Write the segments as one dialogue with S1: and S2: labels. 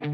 S1: 这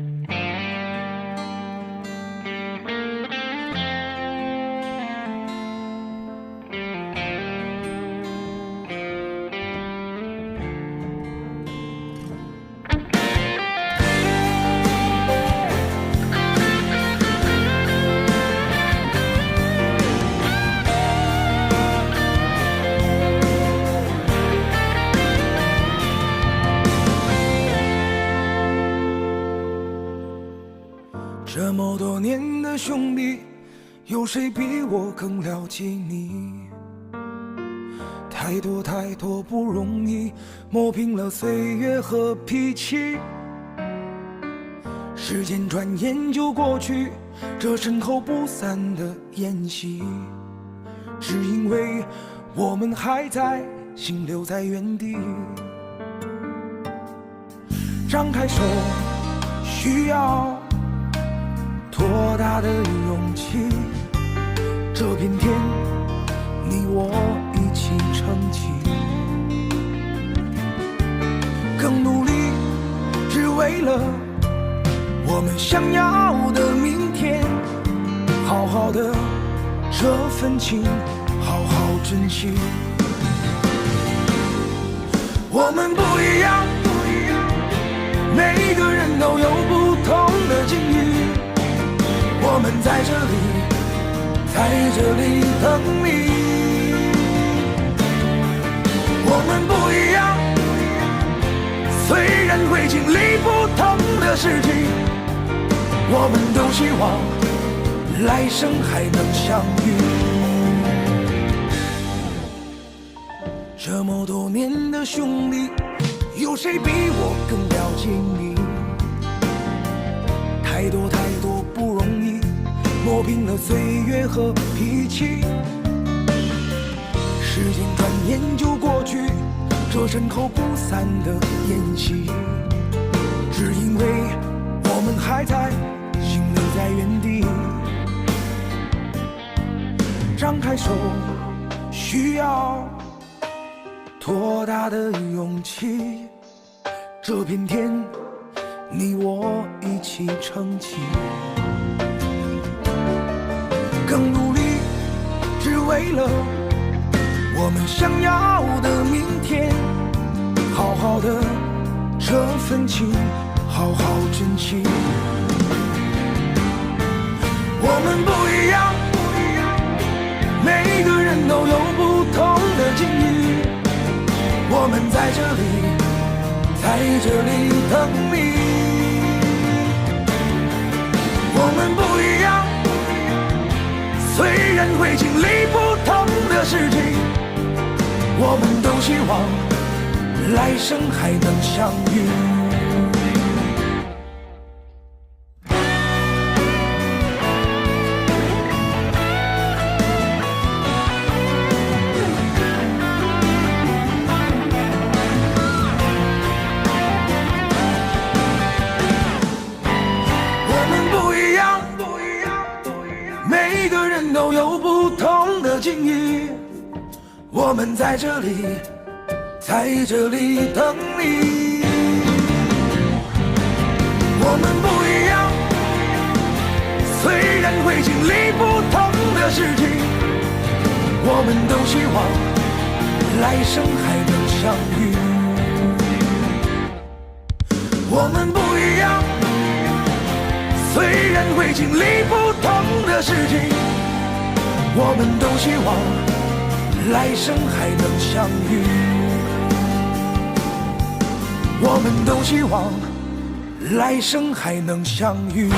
S1: 么多年的兄弟，有谁比我更了解你？太多太多不容易，磨平了岁月和脾气。时间转眼就过去，这身后不散的宴席，只因为我们还在，心留在原地。张开手，需要多大的勇气？这片天，你我一起撑起，更努力，只为了我们想要的明天。好好的这份情，好好珍惜。我们不一样，每个人都有不同的境遇。我们在这里等你。我们不一样，虽然会经历不同的事情，我们都希望来生还能相遇。这么多年的兄弟，有谁比我更了解你？太多太多不容易，磨平了岁月和脾气。时间转眼就过去，这身后不散的宴席，只因为我们还在，心留在原地。张开手，需要多大的勇气？这片天，你我一起撑起，更努力，只为了我们想要的明天。好好的这份情，好好珍惜。我们不一样，每个人都有不同的境遇。我们在这里等你。我们不一样，虽然会经历不同的事情，我们都希望来生还能相遇。每个人都有不同的境遇，我们在这里等你。我们不一样，虽然会经历不同的事情，我们都希望来生还能相遇。我们不一样，虽然会经历不同的事情，我们都希望来生还能相遇。我们都希望来生还能相遇。